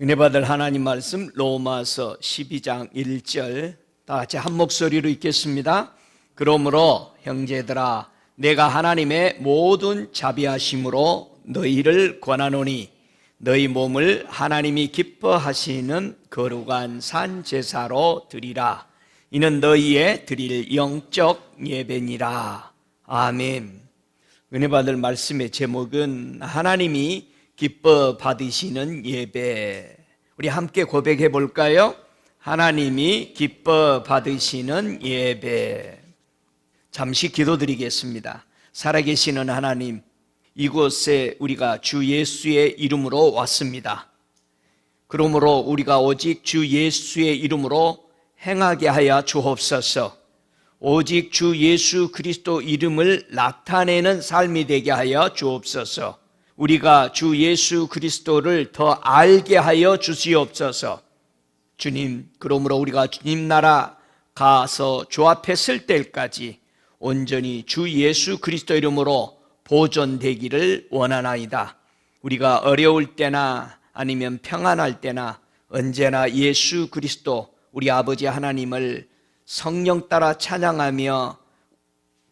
은혜 받을 하나님 말씀 로마서 12장 1절 다 같이 한 목소리로 읽겠습니다. 그러므로 형제들아 내가 하나님의 모든 자비하심으로 너희를 권하노니 너희 몸을 하나님이 기뻐하시는 거룩한 산 제사로 드리라. 이는 너희의 드릴 영적 예배니라. 아멘. 은혜 받을 말씀의 제목은 하나님이 기뻐 받으시는 예배. 우리 함께 고백해 볼까요? 하나님이 기뻐 받으시는 예배. 잠시 기도드리겠습니다. 살아계시는 하나님, 이곳에 우리가 주 예수의 이름으로 왔습니다. 그러므로 우리가 오직 주 예수의 이름으로 행하게 하여 주옵소서. 오직 주 예수 그리스도 이름을 나타내는 삶이 되게 하여 주옵소서. 우리가 주 예수 그리스도를 더 알게 하여 주시옵소서. 주님, 그러므로 우리가 주님 나라 가서 주 앞에 설 때까지 온전히 주 예수 그리스도 이름으로 보존되기를 원하나이다. 우리가 어려울 때나 아니면 평안할 때나 언제나 예수 그리스도 우리 아버지 하나님을 성령 따라 찬양하며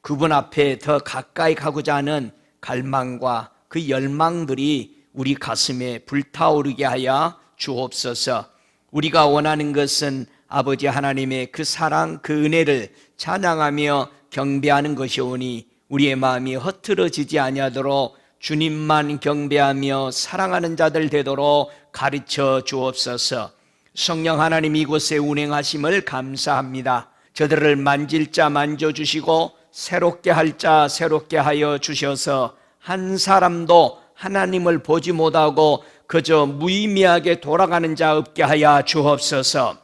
그분 앞에 더 가까이 가고자 하는 갈망과 그 열망들이 우리 가슴에 불타오르게 하여 주옵소서. 우리가 원하는 것은 아버지 하나님의 그 사랑, 그 은혜를 찬양하며 경배하는 것이오니 우리의 마음이 흐트러지지 아니하도록 주님만 경배하며 사랑하는 자들 되도록 가르쳐 주옵소서. 성령 하나님 이곳에 운행하심을 감사합니다. 저들을 만질 자 만져주시고 새롭게 할 자 새롭게 하여 주셔서 한 사람도 하나님을 보지 못하고 그저 무의미하게 돌아가는 자 없게 하여 주옵소서.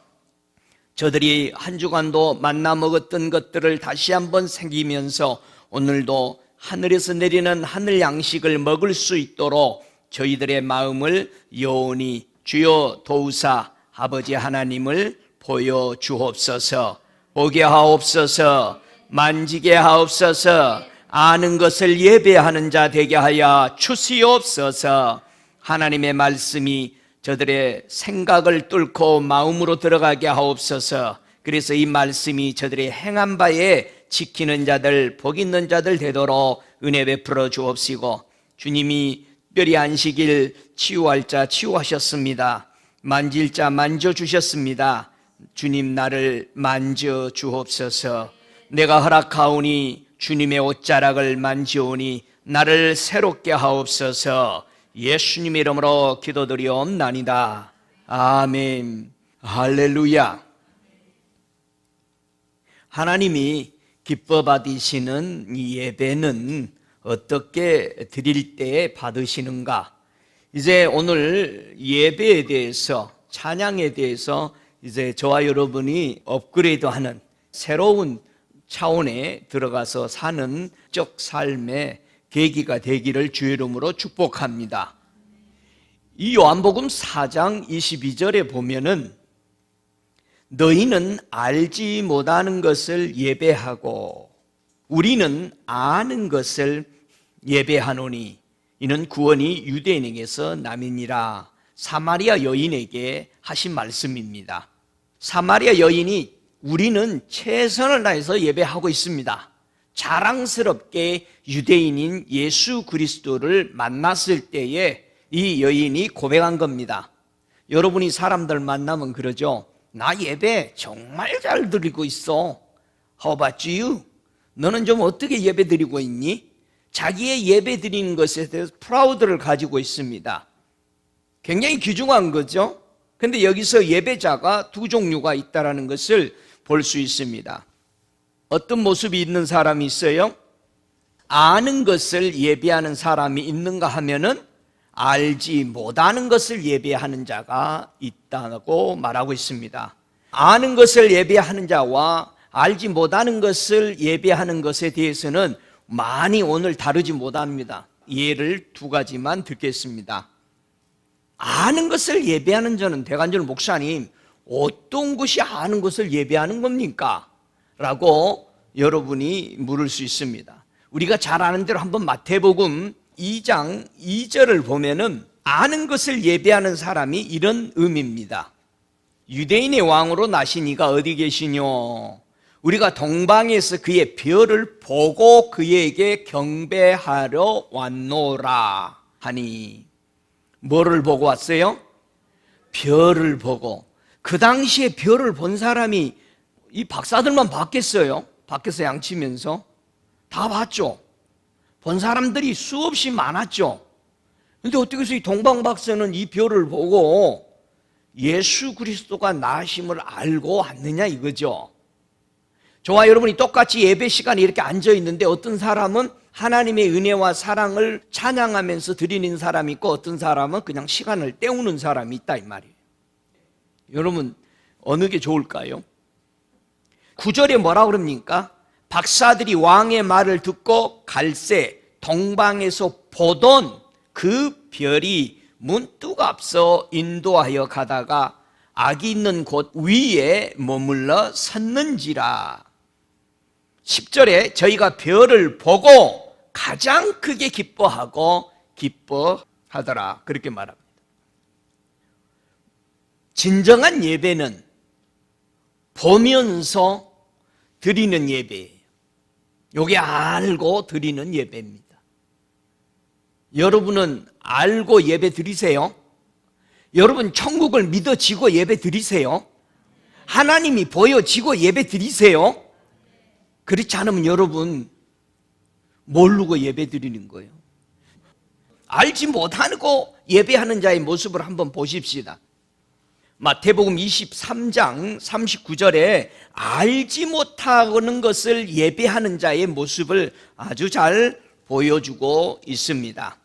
저들이 한 주간도 만나 먹었던 것들을 다시 한번 생기면서 오늘도 하늘에서 내리는 하늘 양식을 먹을 수 있도록 저희들의 마음을 영원히 주여 도우사 아버지 하나님을 보여 주옵소서. 보게 하옵소서. 만지게 하옵소서. 아는 것을 예배하는 자 되게 하여 주시옵소서. 하나님의 말씀이 저들의 생각을 뚫고 마음으로 들어가게 하옵소서. 그래서 이 말씀이 저들의 행한 바에 지키는 자들, 복 있는 자들 되도록 은혜 베풀어 주옵시고, 주님이 특별히 안식일 치유할 자 치유하셨습니다. 만질 자 만져주셨습니다. 주님 나를 만져 주옵소서. 내가 허락하오니 주님의 옷자락을 만지오니 나를 새롭게 하옵소서. 예수님의 이름으로 기도드리옵나이다. 아멘. 할렐루야. 하나님이 기뻐 받으시는 이 예배는 어떻게 드릴 때 받으시는가? 이제 오늘 예배에 대해서, 찬양에 대해서 이제 저와 여러분이 업그레이드하는 새로운 차원에 들어가서 사는 적 삶의 계기가 되기를 주의 이름으로 축복합니다. 이 요한복음 4장 22절에 보면은 너희는 알지 못하는 것을 예배하고 우리는 아는 것을 예배하노니 이는 구원이 유대인에게서 남이니라. 사마리아 여인에게 하신 말씀입니다. 사마리아 여인이 우리는 최선을 다해서 예배하고 있습니다. 자랑스럽게 유대인인 예수 그리스도를 만났을 때에 이 여인이 고백한 겁니다. 여러분이 사람들 만나면 그러죠. 나 예배 정말 잘 드리고 있어. How about you? 너는 좀 어떻게 예배 드리고 있니? 자기의 예배 드리는 것에 대해서 프라우드를 가지고 있습니다. 굉장히 귀중한 거죠. 근데 여기서 예배자가 두 종류가 있다는 것을 볼 수 있습니다. 어떤 모습이 있는 사람이 있어요? 아는 것을 예배하는 사람이 있는가 하면은 알지 못하는 것을 예배하는 자가 있다고 말하고 있습니다. 아는 것을 예배하는 자와 알지 못하는 것을 예배하는 것에 대해서는 많이 오늘 다루지 못합니다. 예를 두 가지만 듣겠습니다. 아는 것을 예배하는 자는 대관절 목사님, 어떤 것이 아는 것을 예배하는 겁니까? 라고 여러분이 물을 수 있습니다. 우리가 잘 아는 대로 한번 마태복음 2장 2절을 보면은 아는 것을 예배하는 사람이 이런 의미입니다. 유대인의 왕으로 나신 이가 어디 계시뇨? 우리가 동방에서 그의 별을 보고 그에게 경배하러 왔노라 하니, 뭐를 보고 왔어요? 별을 보고. 그 당시에 별을 본 사람이 이 박사들만 봤겠어요? 밖에서 양치면서 다 봤죠. 본 사람들이 수없이 많았죠. 근데 어떻게 해서 이 동방 박사는 이 별을 보고 예수 그리스도가 나심을 알고 왔느냐 이거죠. 저와 여러분이 똑같이 예배 시간에 이렇게 앉아 있는데 어떤 사람은 하나님의 은혜와 사랑을 찬양하면서 드리는 사람이 있고 어떤 사람은 그냥 시간을 때우는 사람이 있다 이 말이에요. 여러분 어느 게 좋을까요? 9절에 뭐라 그럽니까? 박사들이 왕의 말을 듣고 갈새 동방에서 보던 그 별이 문득 앞서 인도하여 가다가 악이 있는 곳 위에 머물러 섰는지라. 10절에 저희가 별을 보고 가장 크게 기뻐하고 기뻐하더라 그렇게 말합니다. 진정한 예배는 보면서 드리는 예배예요. 요게 알고 드리는 예배입니다. 여러분은 알고 예배 드리세요? 여러분 천국을 믿어지고 예배 드리세요? 하나님이 보여지고 예배 드리세요? 그렇지 않으면 여러분 모르고 예배 드리는 거예요. 알지 못하고 예배하는 자의 모습을 한번 보십시다. 마태복음 23장 39절에 알지 못하는 것을 예배하는 자의 모습을 아주 잘 보여주고 있습니다.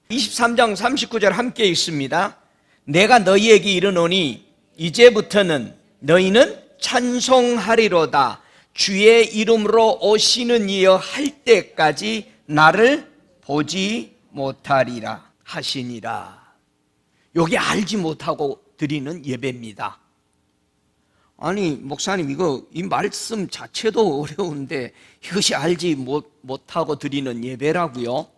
23장 39절 함께 읽습니다. 내가 너희에게 이르노니 이제부터는 너희는 찬송하리로다. 주의 이름으로 오시는 이여 할 때까지 나를 보지 못하리라 하시니라. 여기 알지 못하고 드리는 예배입니다. 아니 목사님 이 말씀 자체도 어려운데 이것이 알지 못하고 드리는 예배라고요?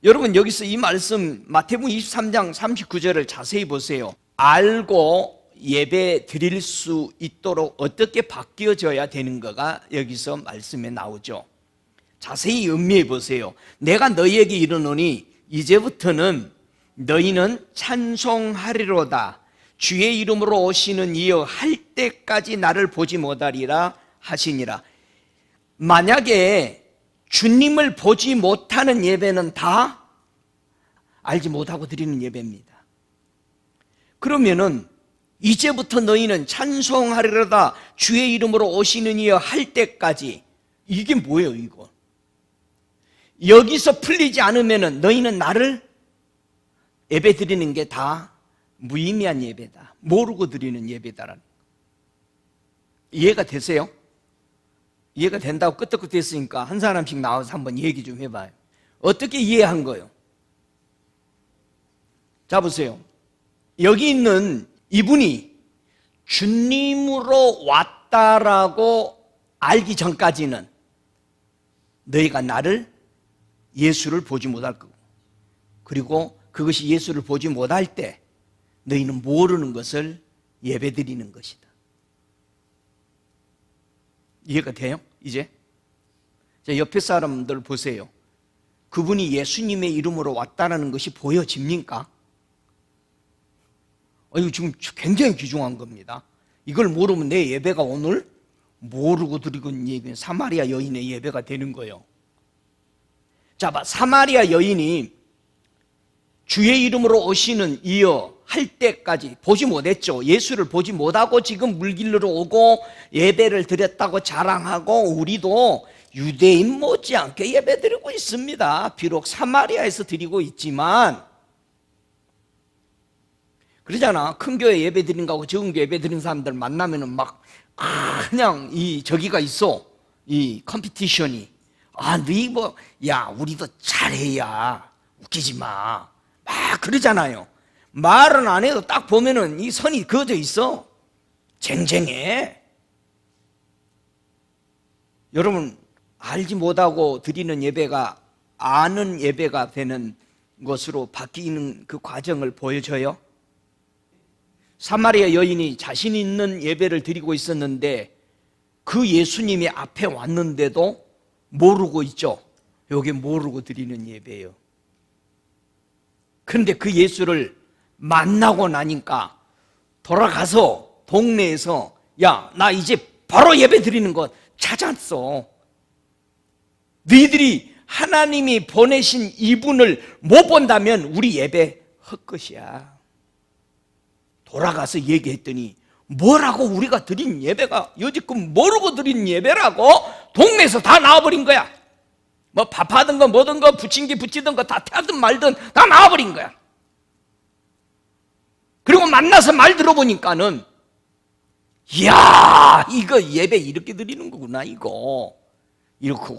여러분 여기서 이 말씀 마태복음 23장 39절을 자세히 보세요. 알고 예배 드릴 수 있도록 어떻게 바뀌어져야 되는 거가 여기서 말씀에 나오죠. 자세히 음미해 보세요. 내가 너희에게 이르노니 이제부터는 너희는 찬송하리로다. 주의 이름으로 오시는 이여 할 때까지 나를 보지 못하리라 하시니라. 만약에 주님을 보지 못하는 예배는 다 알지 못하고 드리는 예배입니다. 그러면은 이제부터 너희는 찬송하리로다. 주의 이름으로 오시는 이여 할 때까지, 이게 뭐예요 이거? 여기서 풀리지 않으면은 너희는 나를 예배 드리는 게 다 무의미한 예배다, 모르고 드리는 예배다라는 거. 이해가 되세요? 이해가 된다고 끄떡끄떡 했으니까 한 사람씩 나와서 한번 얘기 좀 해봐요. 어떻게 이해한 거예요? 자 보세요. 여기 있는 이분이 주님으로 왔다라고 알기 전까지는 너희가 나를, 예수를 보지 못할 거고, 그리고 그것이 예수를 보지 못할 때 너희는 모르는 것을 예배드리는 것이다. 이해가 돼요? 이제? 자, 옆에 사람들 보세요. 그분이 예수님의 이름으로 왔다는 것이 보여집니까? 이거 지금 굉장히 귀중한 겁니다. 이걸 모르면 내 예배가 오늘 모르고 드리고 있는 예배는 사마리아 여인의 예배가 되는 거예요. 자, 사마리아 여인이 주의 이름으로 오시는 이여 할 때까지 보지 못했죠. 예수를 보지 못하고 지금 물길로 오고 예배를 드렸다고 자랑하고 우리도 유대인 못지않게 예배 드리고 있습니다. 비록 사마리아에서 드리고 있지만, 그러잖아. 큰 교회 예배 드린 거하고 적은 교회 예배 드린 사람들 만나면은 막 그냥 저기가 있어. 이 컴피티션이. 우리도 잘해야, 웃기지 마. 막 그러잖아요. 말은 안 해도 딱 보면은 이 선이 그어져 있어. 쟁쟁해. 여러분, 알지 못하고 드리는 예배가 아는 예배가 되는 것으로 바뀌는 그 과정을 보여줘요. 사마리아 여인이 자신 있는 예배를 드리고 있었는데 그 예수님이 앞에 왔는데도 모르고 있죠. 이게 모르고 드리는 예배예요. 그런데 그 예수를 만나고 나니까 돌아가서 동네에서 야, 나 이제 바로 예배 드리는 것 찾았어. 너희들이 하나님이 보내신 이분을 못 본다면 우리 예배 헛것이야. 돌아가서 얘기했더니 뭐라고 우리가 드린 예배가 여지껏 모르고 드린 예배라고 동네에서 다 나와버린 거야. 뭐 밥하든 거 뭐든 거 부침기 부치든 거 다 태하든 말든 다 나와버린 거야. 그리고 만나서 말 들어보니까는 이야, 이거 예배 이렇게 드리는 거구나, 이거. 이렇게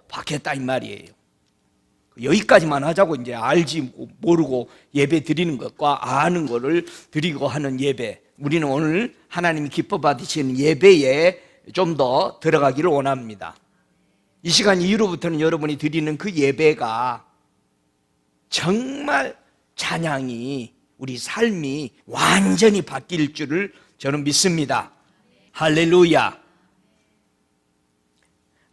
바뀌었다 이 말이에요. 여기까지만 하자고. 이제 알지 모르고 예배 드리는 것과 아는 것을 드리고 하는 예배, 우리는 오늘 하나님이 기뻐 받으시는 예배에 좀 더 들어가기를 원합니다. 이 시간 이후로부터는 여러분이 드리는 그 예배가 정말 찬양이, 우리 삶이 완전히 바뀔 줄을 저는 믿습니다. 할렐루야.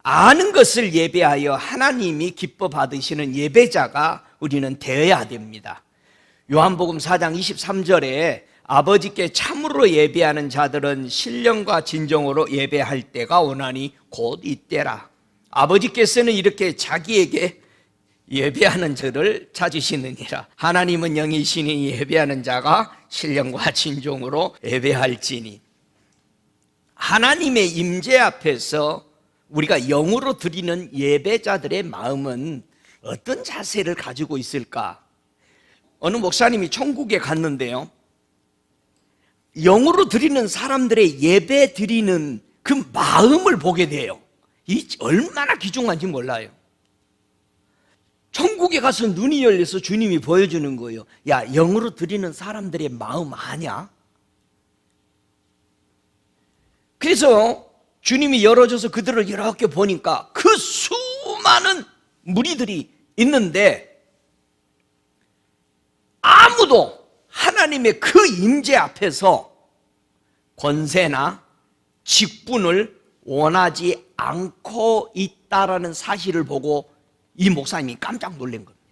아는 것을 예배하여 하나님이 기뻐 받으시는 예배자가 우리는 되어야 됩니다. 요한복음 4장 23절에 아버지께 참으로 예배하는 자들은 신령과 진정으로 예배할 때가 오나니 곧 이때라. 아버지께서는 이렇게 자기에게 예배하는 저를 찾으시느니라. 하나님은 영이시니 예배하는 자가 신령과 진정으로 예배할지니. 하나님의 임재 앞에서 우리가 영으로 드리는 예배자들의 마음은 어떤 자세를 가지고 있을까? 어느 목사님이 천국에 갔는데요, 영으로 드리는 사람들의 예배 드리는 그 마음을 보게 돼요. 이 얼마나 귀중한지 몰라요. 천국에 가서 눈이 열려서 주님이 보여주는 거예요. 야, 영으로 드리는 사람들의 마음 아냐? 그래서 주님이 열어줘서 그들을 이렇게 보니까 그 수많은 무리들이 있는데 아무도 하나님의 그 임재 앞에서 권세나 직분을 원하지 않고 있다라는 사실을 보고 이 목사님이 깜짝 놀란 겁니다.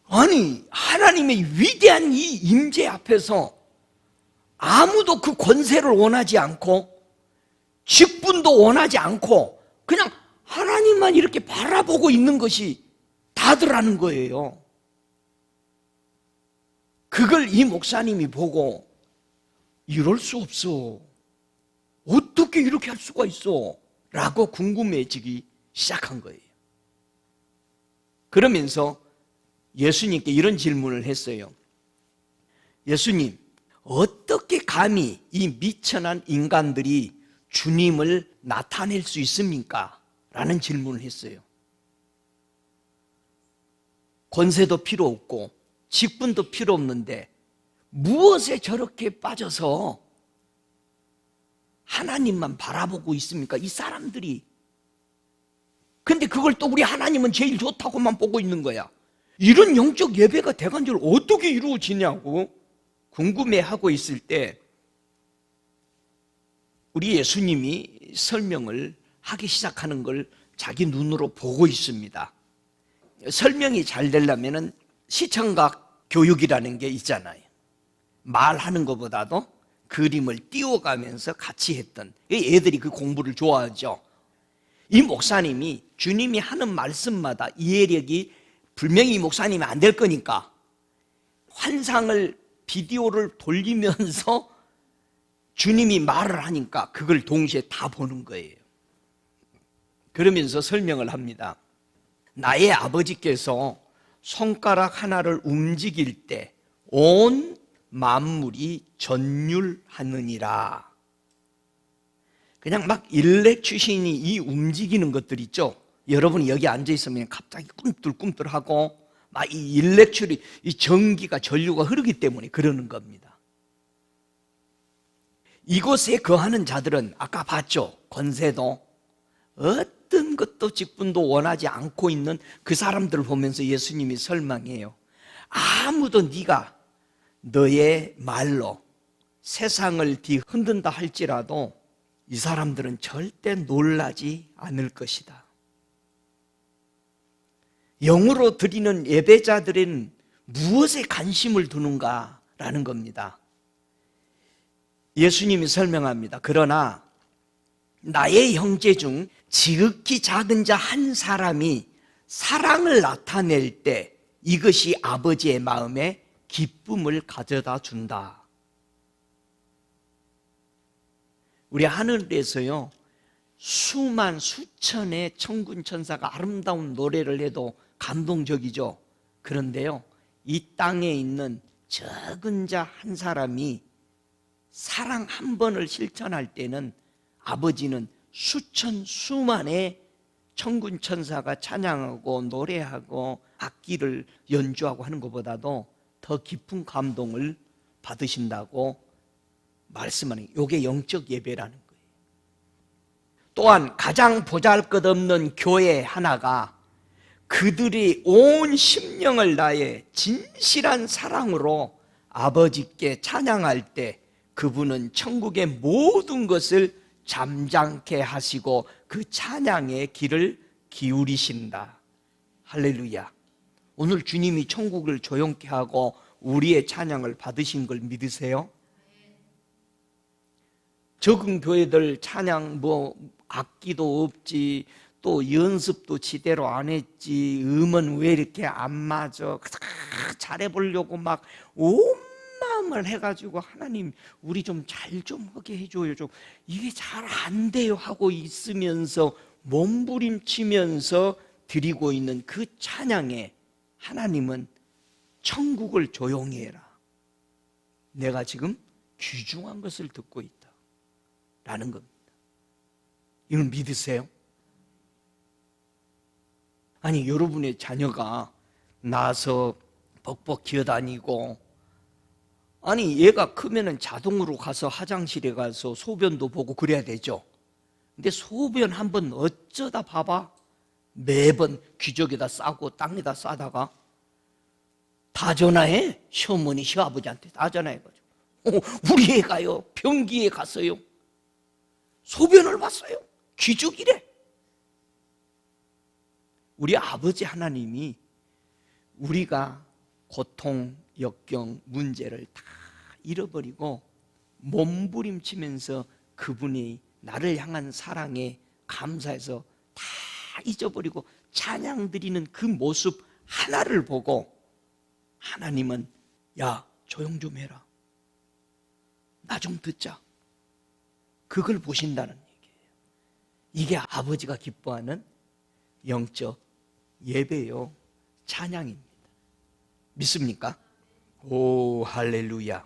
아니, 하나님의 위대한 이 임재 앞에서 아무도 그 권세를 원하지 않고 직분도 원하지 않고 그냥 하나님만 이렇게 바라보고 있는 것이 다더라는 거예요. 그걸 이 목사님이 보고 이럴 수 없어, 어떻게 이렇게 할 수가 있어? 라고 궁금해지기 시작한 거예요. 그러면서 예수님께 이런 질문을 했어요. 예수님, 어떻게 감히 이 미천한 인간들이 주님을 나타낼 수 있습니까? 라는 질문을 했어요. 권세도 필요 없고 직분도 필요 없는데 무엇에 저렇게 빠져서 하나님만 바라보고 있습니까? 이 사람들이. 근데 그걸 또 우리 하나님은 제일 좋다고만 보고 있는 거야. 이런 영적 예배가 대관절 어떻게 이루어지냐고 궁금해하고 있을 때 우리 예수님이 설명을 하기 시작하는 걸 자기 눈으로 보고 있습니다. 설명이 잘 되려면 시청각 교육이라는 게 있잖아요. 말하는 것보다도 그림을 띄워가면서 같이 했던, 애들이 그 공부를 좋아하죠. 이 목사님이 주님이 하는 말씀마다 이해력이 분명히 이 목사님이 안 될 거니까 환상을, 비디오를 돌리면서 주님이 말을 하니까 그걸 동시에 다 보는 거예요. 그러면서 설명을 합니다. 나의 아버지께서 손가락 하나를 움직일 때 온 만물이 전율하느니라. 그냥 막 일렉추신이 이 움직이는 것들 있죠. 여러분이 여기 앉아있으면 갑자기 꿈틀꿈틀하고 막 이 일렉추리, 이 전기가, 전류가 흐르기 때문에 그러는 겁니다. 이곳에 거하는 자들은 아까 봤죠. 권세도 어떤 것도 직분도 원하지 않고 있는 그 사람들을 보면서 예수님이 설명해요. 아무도 네가 너의 말로 세상을 뒤흔든다 할지라도 이 사람들은 절대 놀라지 않을 것이다. 영으로 드리는 예배자들은 무엇에 관심을 두는가라는 겁니다. 예수님이 설명합니다. 그러나 나의 형제 중 지극히 작은 자 한 사람이 사랑을 나타낼 때 이것이 아버지의 마음에 기쁨을 가져다 준다. 우리 하늘에서요, 수만 수천의 천군 천사가 아름다운 노래를 해도 감동적이죠. 그런데요, 이 땅에 있는 적은 자 한 사람이 사랑 한 번을 실천할 때는 아버지는 수천 수만의 천군 천사가 찬양하고 노래하고 악기를 연주하고 하는 것보다도 더 깊은 감동을 받으신다고 말씀하는, 이게 영적 예배라는 거예요. 또한 가장 보잘것없는 교회 하나가 그들이 온 심령을 다해 진실한 사랑으로 아버지께 찬양할 때 그분은 천국의 모든 것을 잠잠케 하시고 그 찬양의 귀를 기울이신다. 할렐루야. 오늘 주님이 천국을 조용케 하고 우리의 찬양을 받으신 걸 믿으세요? 적은 교회들 찬양 악기도 없지, 또 연습도 제대로 안 했지, 음은 왜 이렇게 안 맞아, 잘해보려고 막 온 마음을 해가지고 하나님 우리 좀 잘 좀 하게 해줘요, 좀 이게 잘 안 돼요 하고 있으면서 몸부림치면서 드리고 있는 그 찬양에 하나님은 천국을 조용히 해라, 내가 지금 귀중한 것을 듣고 있다 라는 겁니다. 이걸 믿으세요? 아니, 여러분의 자녀가 나서 벅벅 기어다니고, 아니 얘가 크면은 자동으로 가서 화장실에 가서 소변도 보고 그래야 되죠. 근데 소변 한번 어쩌다 봐봐 매번 귀족에다 싸고 땅에다 싸다가 다 전화해. 시어머니 시아버지한테 다 전화해가지고 우리 애가요 변기에 갔어요, 소변을 봤어요, 귀족이래. 우리 아버지 하나님이 우리가 고통, 역경, 문제를 다 잃어버리고 몸부림치면서 그분이 나를 향한 사랑에 감사해서 다 잊어버리고 찬양 드리는 그 모습 하나를 보고 하나님은 야 조용 좀 해라, 나 좀 듣자, 그걸 보신다는 얘기예요. 이게 아버지가 기뻐하는 영적 예배요, 찬양입니다. 믿습니까? 오, 할렐루야.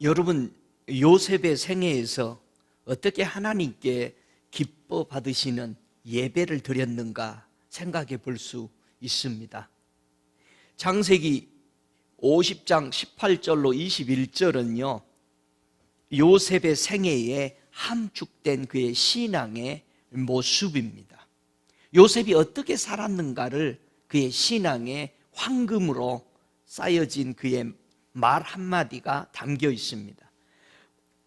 여러분, 요셉의 생애에서 어떻게 하나님께 기뻐 받으시는 예배를 드렸는가 생각해 볼 수 있습니다. 창세기 50장 18절로 21절은요 요셉의 생애에 함축된 그의 신앙의 모습입니다. 요셉이 어떻게 살았는가를 그의 신앙의 황금으로 쌓여진 그의 말 한마디가 담겨 있습니다.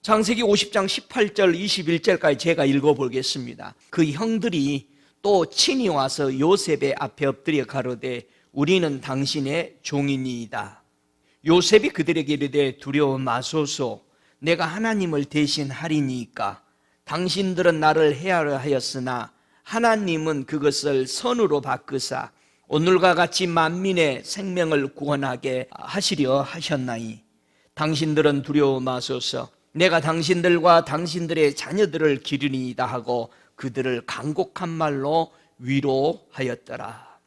창세기 50장 18절 21절까지 제가 읽어보겠습니다. 그 형들이 또 친히 와서 요셉의 앞에 엎드려 가로되 우리는 당신의 종이니이다. 요셉이 그들에게 이르되 두려워 마소서, 내가 하나님을 대신하리니까. 당신들은 나를 해하려 하였으나 하나님은 그것을 선으로 바꾸사 오늘과 같이 만민의 생명을 구원하게 하시려 하셨나니 당신들은 두려워 마소서, 내가 당신들과 당신들의 자녀들을 기르니이다 하고 그들을 간곡한 말로 위로하였더라.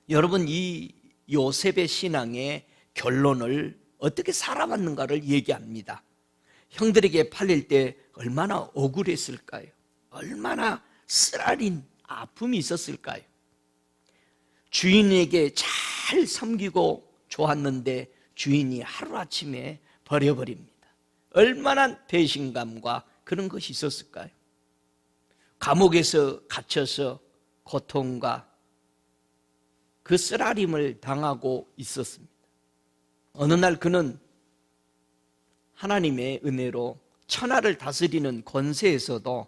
여러분, 이 요셉의 신앙의 결론을 어떻게 살아왔는가를 얘기합니다. 형들에게 팔릴 때 얼마나 억울했을까요? 얼마나 쓰라린 아픔이 있었을까요? 주인에게 잘 섬기고 좋았는데 주인이 하루아침에 버려버립니다. 얼마나 배신감과 그런 것이 있었을까요? 감옥에서 갇혀서 고통과 그 쓰라림을 당하고 있었습니다. 어느 날 그는 하나님의 은혜로 천하를 다스리는 권세에서도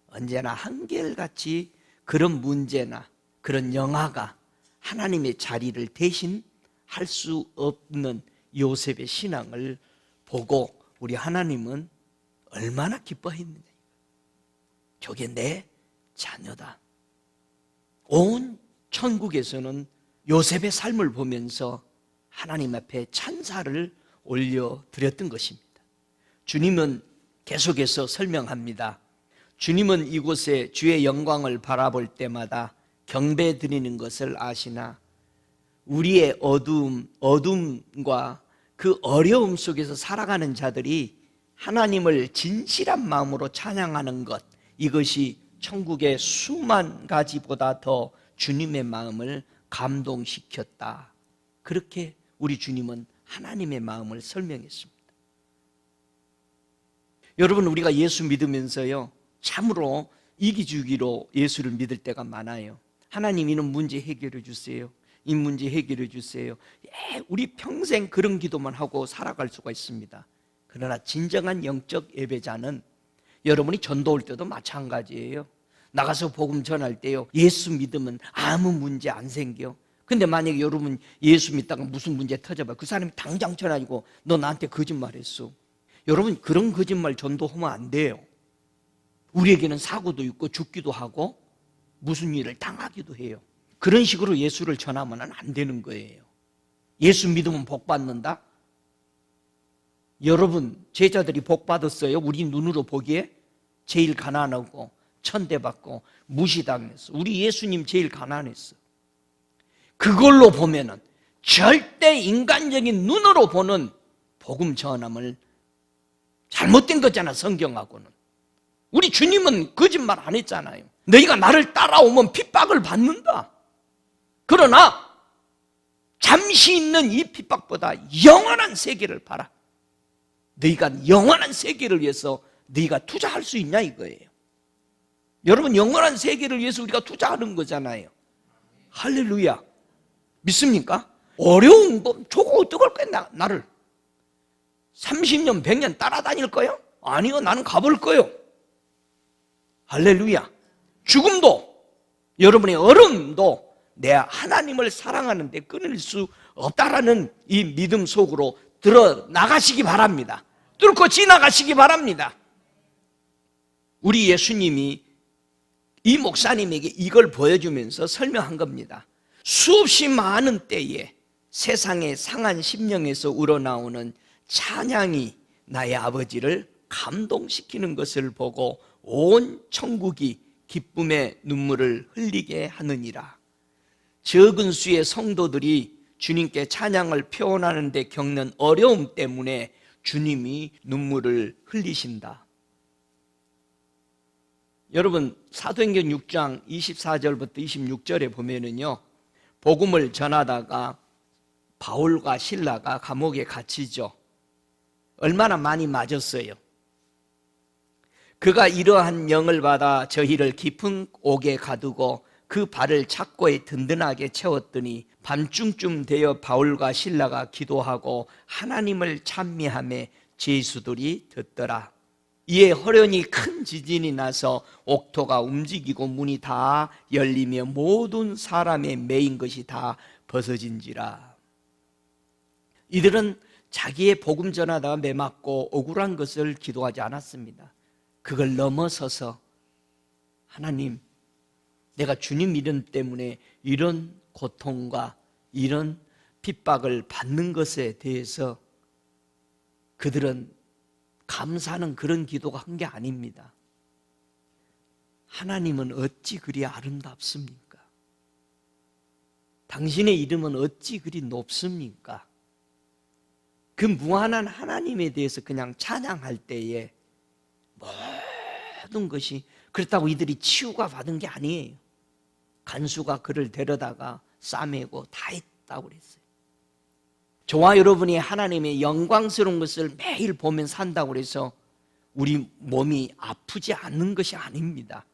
언제나 한결같이 그런 문제나 그런 영화가 하나님의 자리를 대신할 수 없는 요셉의 신앙을 보고 우리 하나님은 얼마나 기뻐했느냐. 저게 내 자녀다. 온 천국에서는 요셉의 삶을 보면서 하나님 앞에 찬사를 올려드렸던 것입니다. 주님은 계속해서 설명합니다. 주님은 이곳에 주의 영광을 바라볼 때마다 경배 드리는 것을 아시나 우리의 어둠과 그 어려움 속에서 살아가는 자들이 하나님을 진실한 마음으로 찬양하는 것, 이것이 천국의 수만 가지보다 더 주님의 마음을 감동시켰다. 그렇게 우리 주님은 하나님의 마음을 설명했습니다. 여러분, 우리가 예수 믿으면서요, 참으로 이기주기로 예수를 믿을 때가 많아요. 하나님, 이런 문제 해결해 주세요. 이 문제 해결해 주세요. 우리 평생 그런 기도만 하고 살아갈 수가 있습니다. 그러나 진정한 영적 예배자는 여러분이 전도 올 때도 마찬가지예요. 나가서 복음 전할 때요, 예수 믿으면 아무 문제 안 생겨. 근데 만약에 여러분 예수 믿다가 무슨 문제 터져봐요. 그 사람이 당장 전화하고 너 나한테 거짓말했어. 여러분, 그런 거짓말 전도하면 안 돼요. 우리에게는 사고도 있고 죽기도 하고 무슨 일을 당하기도 해요. 그런 식으로 예수를 전하면 안 되는 거예요. 예수 믿으면 복 받는다? 여러분, 제자들이 복 받았어요? 우리 눈으로 보기에 제일 가난하고 천대받고 무시당했어. 우리 예수님 제일 가난했어. 그걸로 보면은 절대 인간적인 눈으로 보는 복음 전함을 잘못된 거잖아. 성경하고는. 우리 주님은 거짓말 안 했잖아요. 너희가 나를 따라오면 핍박을 받는다. 그러나 잠시 있는 이 핍박보다 영원한 세계를 봐라. 너희가 영원한 세계를 위해서 너희가 투자할 수 있냐 이거예요. 여러분, 영원한 세계를 위해서 우리가 투자하는 거잖아요. 할렐루야. 믿습니까? 어려운 거 저거 어떡할 거야. 나를 30년 100년 따라다닐 거예요? 아니요, 나는 가볼 거예요. 할렐루야. 죽음도, 여러분의 어려움도 내 하나님을 사랑하는데 끊을 수 없다라는 이 믿음 속으로 들어 나가시기 바랍니다. 뚫고 지나가시기 바랍니다. 우리 예수님이 이 목사님에게 이걸 보여주면서 설명한 겁니다. 수없이 많은 때에 세상의 상한 심령에서 우러나오는 찬양이 나의 아버지를 감동시키는 것을 보고 온 천국이 기쁨의 눈물을 흘리게 하느니라. 적은 수의 성도들이 주님께 찬양을 표현하는 데 겪는 어려움 때문에 주님이 눈물을 흘리신다. 여러분, 사도행전 6장 24절부터 26절에 보면은요, 복음을 전하다가 바울과 실라가 감옥에 갇히죠. 얼마나 많이 맞았어요. 그가 이러한 명을 받아 저희를 깊은 옥에 가두고 그 발을 착고에 든든하게 채웠더니 밤중쯤 되어 바울과 실라가 기도하고 하나님을 찬미하며 죄수들이 듣더라. 이에 호련히 큰 지진이 나서 옥토가 움직이고 문이 다 열리며 모든 사람의 매인 것이 다 벗어진지라. 이들은 자기의 복음 전하다가 매맞고 억울한 것을 기도하지 않았습니다. 그걸 넘어서서 하나님, 내가 주님 믿음 때문에 이런 고통과 이런 핍박을 받는 것에 대해서 그들은 감사하는 그런 기도가 한 게 아닙니다. 하나님은 어찌 그리 아름답습니까? 당신의 이름은 어찌 그리 높습니까? 그 무한한 하나님에 대해서 그냥 찬양할 때에 모든 것이, 그렇다고 이들이 치유가 받은 게 아니에요. 간수가 그를 데려다가 싸매고 다 했다고 그랬어요. 저와 여러분이 하나님의 영광스러운 것을 매일 보면 산다고 그래서 우리 몸이 아프지 않는 것이 아닙니다.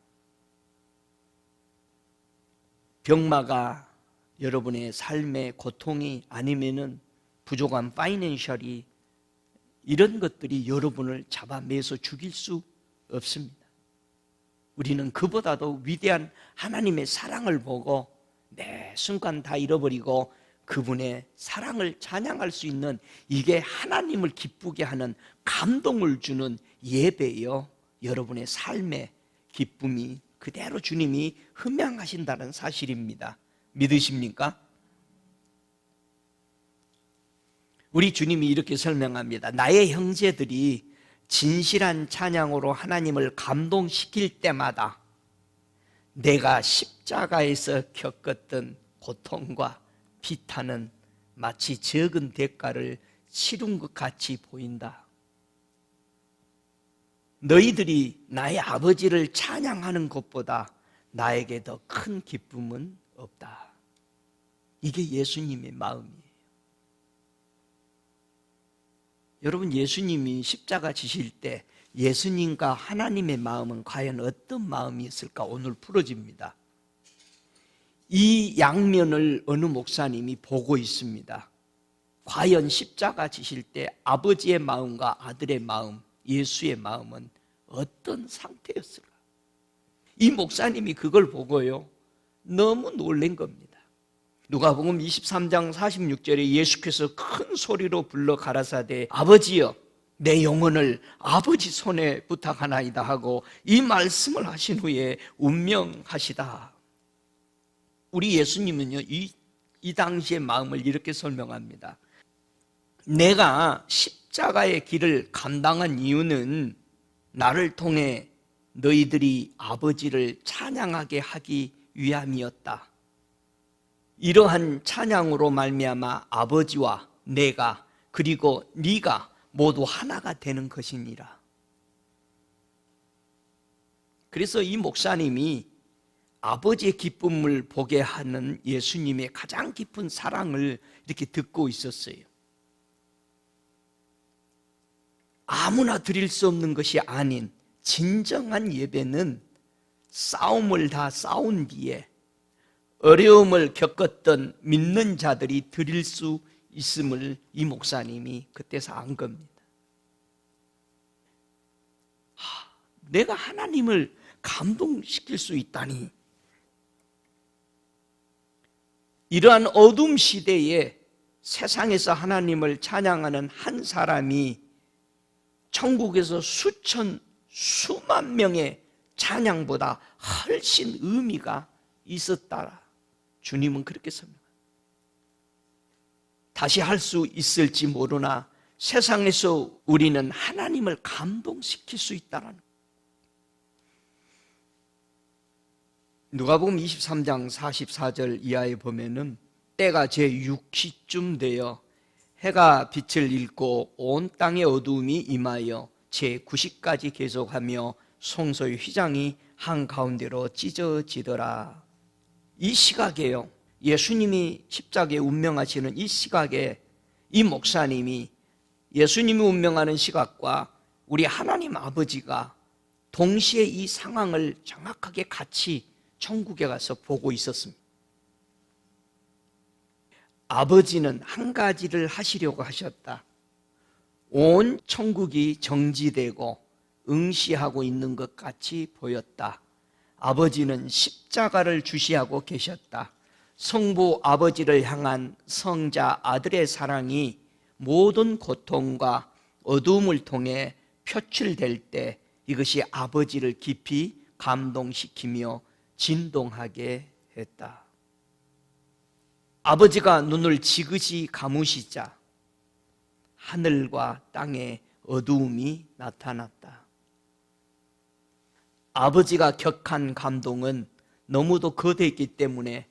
병마가 여러분의 삶의 고통이 아니면은 부족한 파이낸셜이 이런 것들이 여러분을 잡아매서 죽일 수 없습니다. 우리는 그보다도 위대한 하나님의 사랑을 보고 매 순간 다 잃어버리고 그분의 사랑을 찬양할 수 있는, 이게 하나님을 기쁘게 하는, 감동을 주는 예배요, 여러분의 삶의 기쁨이 그대로 주님이 흠양하신다는 사실입니다. 믿으십니까? 우리 주님이 이렇게 설명합니다. 나의 형제들이 진실한 찬양으로 하나님을 감동시킬 때마다 내가 십자가에서 겪었던 고통과 비탄은 마치 적은 대가를 치른 것 같이 보인다. 너희들이 나의 아버지를 찬양하는 것보다 나에게 더 큰 기쁨은 없다. 이게 예수님의 마음이에요. 여러분, 예수님이 십자가 지실 때 예수님과 하나님의 마음은 과연 어떤 마음이었을까? 오늘 풀어집니다. 이 양면을 어느 목사님이 보고 있습니다. 과연 십자가 지실 때 아버지의 마음과 아들의 마음, 예수의 마음은 어떤 상태였을까? 이 목사님이 그걸 보고요, 너무 놀란 겁니다. 누가복음 23장 46절에 예수께서 큰 소리로 불러 가라사대 아버지여 내 영혼을 아버지 손에 부탁하나이다 하고 이 말씀을 하신 후에 운명하시다. 우리 예수님은요, 이 당시의 마음을 이렇게 설명합니다. 내가 십자가의 길을 감당한 이유는 나를 통해 너희들이 아버지를 찬양하게 하기 위함이었다. 이러한 찬양으로 말미암아 아버지와 내가 그리고 네가 모두 하나가 되는 것이니라. 그래서 이 목사님이 아버지의 기쁨을 보게 하는 예수님의 가장 깊은 사랑을 이렇게 듣고 있었어요. 아무나 드릴 수 없는 것이 아닌 진정한 예배는 싸움을 다 싸운 뒤에 어려움을 겪었던 믿는 자들이 드릴 수 있음을 이 목사님이 그때서 안 겁니다. 내가 하나님을 감동시킬 수 있다니. 이러한 어둠 시대에 세상에서 하나님을 찬양하는 한 사람이 천국에서 수만 명의 찬양보다 훨씬 의미가 있었다. 주님은 그렇게 설명합니다. 다시 할 수 있을지 모르나 세상에서 우리는 하나님을 감동시킬 수 있다는. 누가복음 23장 44절 이하에 보면은 때가 제6시쯤 되어 해가 빛을 잃고 온 땅의 어두움이 임하여 제9시까지 계속하며 성소의 휘장이 한가운데로 찢어지더라. 이 시각에요, 예수님이 십자가에 운명하시는 이 시각에 이 목사님이 예수님이 운명하는 시각과 우리 하나님 아버지가 동시에 이 상황을 정확하게 같이 천국에 가서 보고 있었습니다. 아버지는 한 가지를 하시려고 하셨다. 온 천국이 정지되고 응시하고 있는 것 같이 보였다. 아버지는 십자가를 주시하고 계셨다. 성부 아버지를 향한 성자 아들의 사랑이 모든 고통과 어두움을 통해 표출될 때 이것이 아버지를 깊이 감동시키며 진동하게 했다. 아버지가 눈을 지그시 감으시자 하늘과 땅에 어두움이 나타났다. 아버지가 격한 감동은 너무도 거대했기 때문에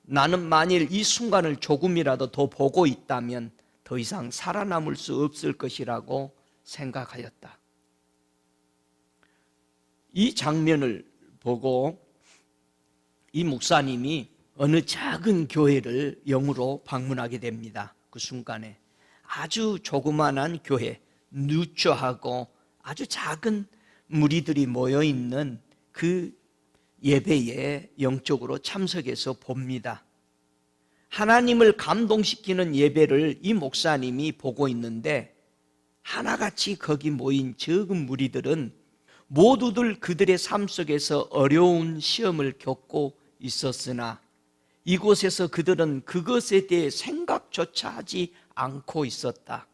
나는 만일 이 순간을 조금이라도 더 보고 있다면 더 이상 살아남을 수 없을 것이라고 생각하였다. 이 장면을 보고 이 목사님이 어느 작은 교회를 영으로 방문하게 됩니다. 그 순간에 아주 조그만한 교회, 누추하고 아주 작은 무리들이 모여 있는 그 예배에 영적으로 참석해서 봅니다. 하나님을 감동시키는 예배를 이 목사님이 보고 있는데 하나같이 거기 모인 적은 무리들은 모두들 그들의 삶 속에서 어려운 시험을 겪고 있었으나 이곳에서 그들은 그것에 대해 생각조차 하지 않고 있었다.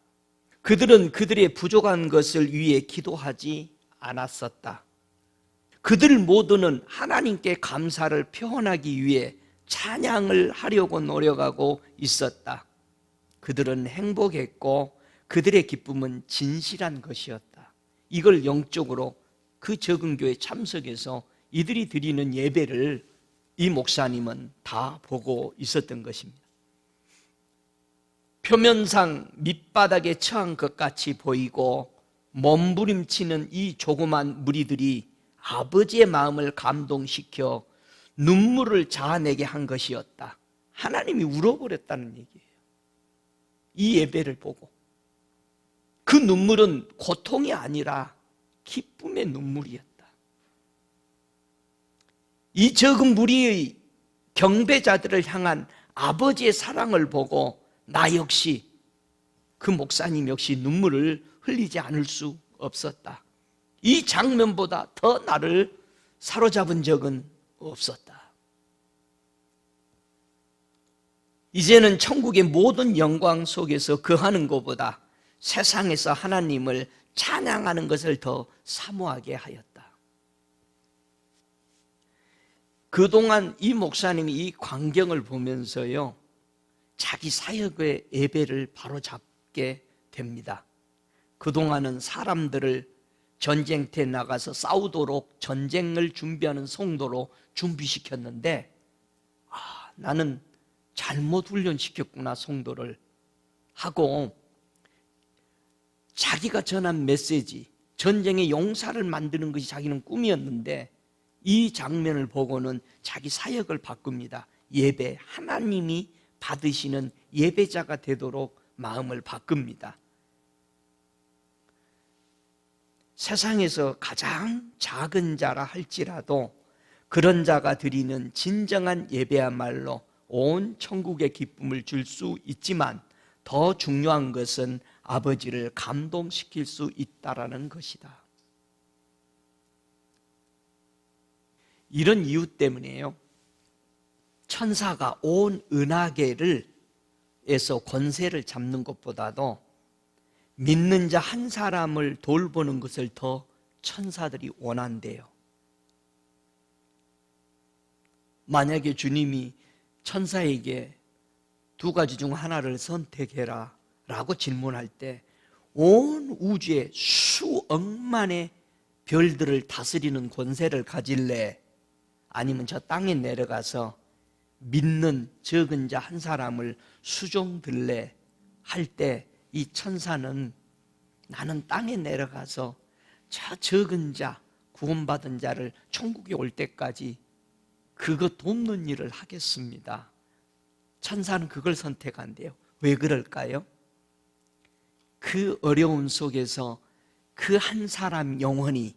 그들은 그들의 부족한 것을 위해 기도하지 않았었다. 그들 모두는 하나님께 감사를 표현하기 위해 찬양을 하려고 노력하고 있었다. 그들은 행복했고 그들의 기쁨은 진실한 것이었다. 이걸 영적으로 그 적은 교회 참석해서 이들이 드리는 예배를 이 목사님은 다 보고 있었던 것입니다. 표면상 밑바닥에 처한 것 같이 보이고 몸부림치는 이 조그만 무리들이 아버지의 마음을 감동시켜 눈물을 자아내게 한 것이었다. 하나님이 울어버렸다는 얘기예요. 이 예배를 보고 그 눈물은 고통이 아니라 기쁨의 눈물이었다. 이 적은 무리의 경배자들을 향한 아버지의 사랑을 보고 나 역시, 그 목사님 역시 눈물을 흘리지 않을 수 없었다. 이 장면보다 더 나를 사로잡은 적은 없었다. 이제는 천국의 모든 영광 속에서 거하는 것보다 세상에서 하나님을 찬양하는 것을 더 사모하게 하였다. 그동안 이 목사님이 이 광경을 보면서요, 자기 사역의 예배를 바로잡게 됩니다. 그동안은 사람들을 전쟁터에 나가서 싸우도록 전쟁을 준비하는 성도로 준비시켰는데 나는 잘못 훈련시켰구나 성도를 하고 자기가 전한 메시지, 전쟁의 용사를 만드는 것이 자기는 꿈이었는데 이 장면을 보고는 자기 사역을 바꿉니다. 예배, 하나님이 받으시는 예배자가 되도록 마음을 바꿉니다. 세상에서 가장 작은 자라 할지라도 그런 자가 드리는 진정한 예배야말로 온 천국의 기쁨을 줄 수 있지만 더 중요한 것은 아버지를 감동시킬 수 있다라는 것이다. 이런 이유 때문에요, 천사가 온 은하계를 에서 권세를 잡는 것보다도 믿는 자 한 사람을 돌보는 것을 더 천사들이 원한대요. 만약에 주님이 천사에게 두 가지 중 하나를 선택해라 라고 질문할 때 온 우주의 수억만의 별들을 다스리는 권세를 가질래? 아니면 저 땅에 내려가서 믿는 적은 자 한 사람을 수종들래? 할 때 이 천사는 나는 땅에 내려가서 저 적은 자, 구원받은 자를 천국에 올 때까지 그거 돕는 일을 하겠습니다. 천사는 그걸 선택한대요. 왜 그럴까요? 그 어려움 속에서 그 한 사람 영혼이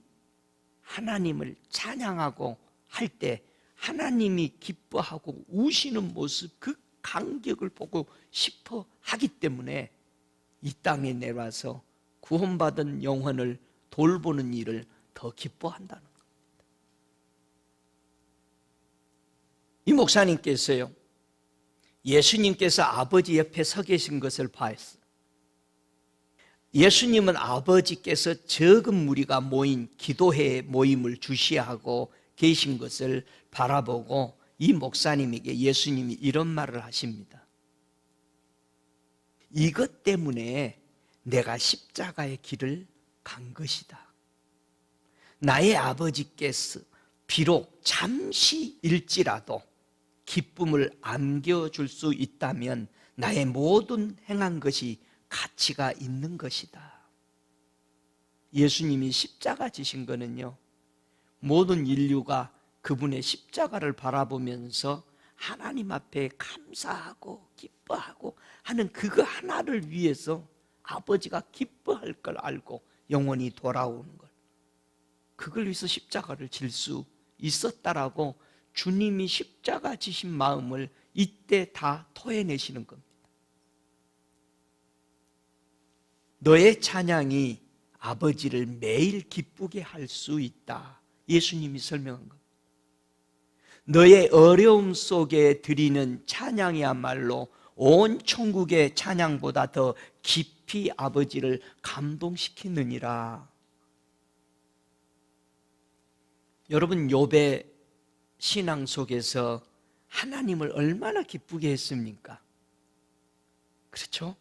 하나님을 찬양하고 할 때 하나님이 기뻐하고 우시는 모습, 그 감격을 보고 싶어 하기 때문에 이 땅에 내려와서 구원받은 영혼을 돌보는 일을 더 기뻐한다는 겁니다. 이 목사님께서요, 예수님께서 아버지 옆에 서 계신 것을 봤어요. 예수님은 아버지께서 적은 무리가 모인 기도회 모임을 주시하고 계신 것을 바라보고 이 목사님에게 예수님이 이런 말을 하십니다. 이것 때문에 내가 십자가의 길을 간 것이다. 나의 아버지께서 비록 잠시일지라도 기쁨을 안겨줄 수 있다면 나의 모든 행한 것이 가치가 있는 것이다. 예수님이 십자가 지신 거는요, 모든 인류가 그분의 십자가를 바라보면서 하나님 앞에 감사하고 기뻐하고 하는 그거 하나를 위해서 아버지가 기뻐할 걸 알고 영원히 돌아오는 것, 그걸 위해서 십자가를 질 수 있었다라고 주님이 십자가 지신 마음을 이때 다 토해내시는 겁니다. 너의 찬양이 아버지를 매일 기쁘게 할 수 있다, 예수님이 설명한 것. 너의 어려움 속에 드리는 찬양이야말로 온 천국의 찬양보다 더 깊이 아버지를 감동시키느니라. 여러분, 욥의 신앙 속에서 하나님을 얼마나 기쁘게 했습니까? 그렇죠?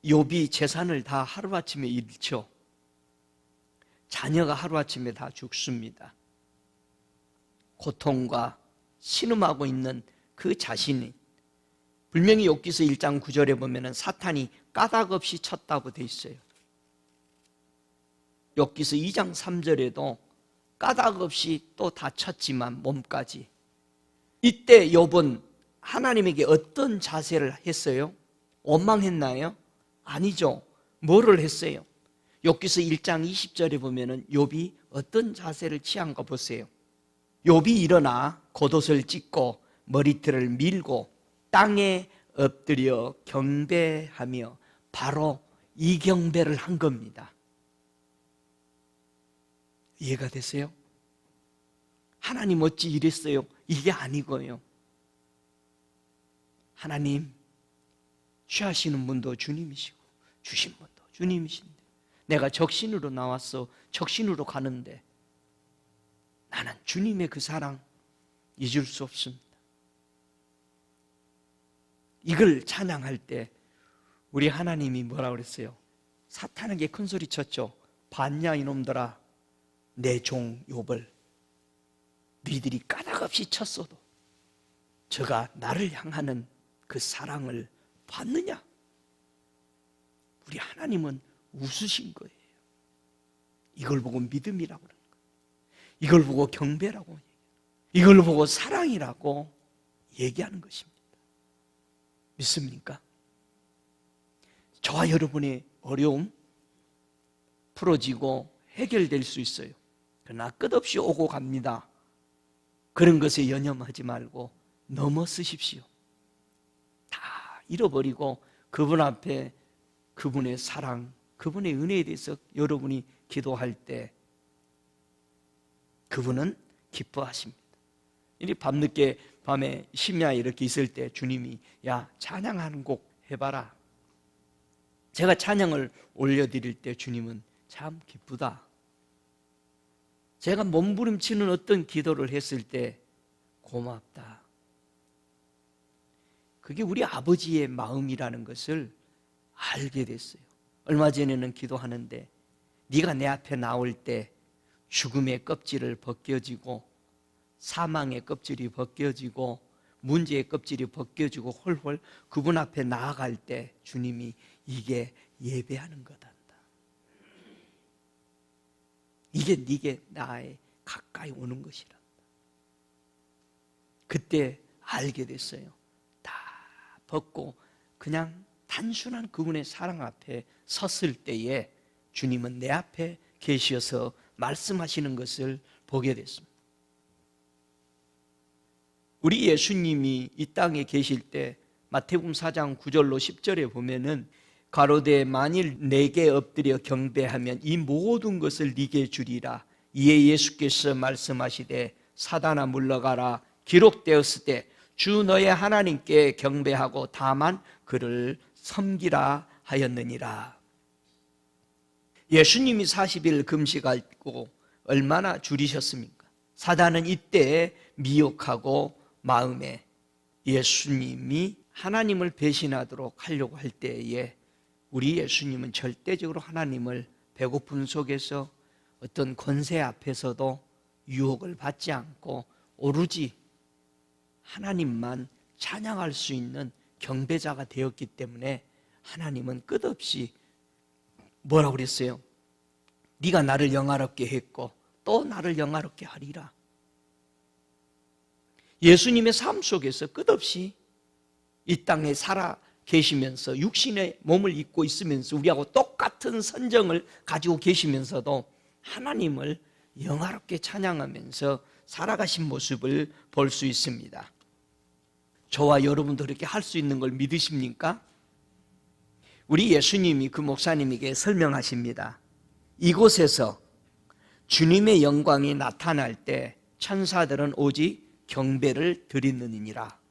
욥이 재산을 다 하루아침에 잃죠. 자녀가 하루아침에 다 죽습니다. 고통과 신음하고 있는 그 자신이, 분명히 욥기서 1장 9절에 보면 사탄이 까닭없이 쳤다고 돼 있어요. 욥기서 2장 3절에도 까닭없이 또 다 쳤지만 몸까지. 이때 욥은 하나님에게 어떤 자세를 했어요? 원망했나요? 아니죠. 뭐를 했어요? 욥기서 1장 20절에 보면 욥이 어떤 자세를 취한가 보세요. 욥이 일어나 겉옷을 찢고 머리털을 밀고 땅에 엎드려 경배하며 바로 이 경배를 한 겁니다. 이해가 되세요? 하나님 어찌 이랬어요? 이게 아니고요. 하나님, 취하시는 분도 주님이시고 주신 분도 주님이신데 내가 적신으로 나왔어 적신으로 가는데 나는 주님의 그 사랑 잊을 수 없습니다. 이걸 찬양할 때 우리 하나님이 뭐라 그랬어요? 사탄에게 큰 소리 쳤죠. 봤냐 이놈들아, 내 종 욥을 너희들이 까닭없이 쳤어도 저가 나를 향하는 그 사랑을 봤느냐? 우리 하나님은 웃으신 거예요. 이걸 보고 믿음이라고 그러는 거예요. 이걸 보고 경배라고, 이걸 보고 사랑이라고 얘기하는 것입니다. 믿습니까? 저와 여러분의 어려움 풀어지고 해결될 수 있어요. 그러나 끝없이 오고 갑니다. 그런 것에 연연하지 말고 넘어서십시오. 다 잃어버리고 그분 앞에 그분의 사랑, 그분의 은혜에 대해서 여러분이 기도할 때 그분은 기뻐하십니다. 이 밤늦게 밤에 심야에 이렇게 있을 때 주님이 야, 찬양하는 곡 해봐라. 제가 찬양을 올려드릴 때 주님은 참 기쁘다. 제가 몸부림치는 어떤 기도를 했을 때 고맙다. 그게 우리 아버지의 마음이라는 것을 알게 됐어요. 얼마 전에는 기도하는데 네가 내 앞에 나올 때 죽음의 껍질을 벗겨지고 사망의 껍질이 벗겨지고 문제의 껍질이 벗겨지고 홀홀 그분 앞에 나아갈 때 주님이 이게 예배하는 거단다. 이게 네게 나에 가까이 오는 것이란다. 그때 알게 됐어요. 다 벗고 그냥 단순한 그분의 사랑 앞에 섰을 때에 주님은 내 앞에 계셔서 말씀하시는 것을 보게 됐습니다. 우리 예수님이 이 땅에 계실 때 마태복음 4장 9절로 10절에 보면은 가로되 만일 내게 엎드려 경배하면 이 모든 것을 네게 주리라. 이에 예수께서 말씀하시되 사단아 물러가라. 기록되었을 때 주 너의 하나님께 경배하고 다만 그를 섬기라 하였느니라. 예수님이 40일 금식하고 얼마나 줄이셨습니까? 사단은 이때 미혹하고 마음에 예수님이 하나님을 배신하도록 하려고 할 때에 우리 예수님은 절대적으로 하나님을 배고픔 속에서 어떤 권세 앞에서도 유혹을 받지 않고 오로지 하나님만 찬양할 수 있는 경배자가 되었기 때문에 하나님은 끝없이 뭐라고 그랬어요? 네가 나를 영화롭게 했고 또 나를 영화롭게 하리라. 예수님의 삶 속에서 끝없이 이 땅에 살아 계시면서 육신의 몸을 입고 있으면서 우리하고 똑같은 선정을 가지고 계시면서도 하나님을 영화롭게 찬양하면서 살아가신 모습을 볼 수 있습니다. 저와 여러분도 그렇게 할 수 있는 걸 믿으십니까? 우리 예수님이 그 목사님에게 설명하십니다. 이곳에서 주님의 영광이 나타날 때 천사들은 오직 경배를 드리느니라.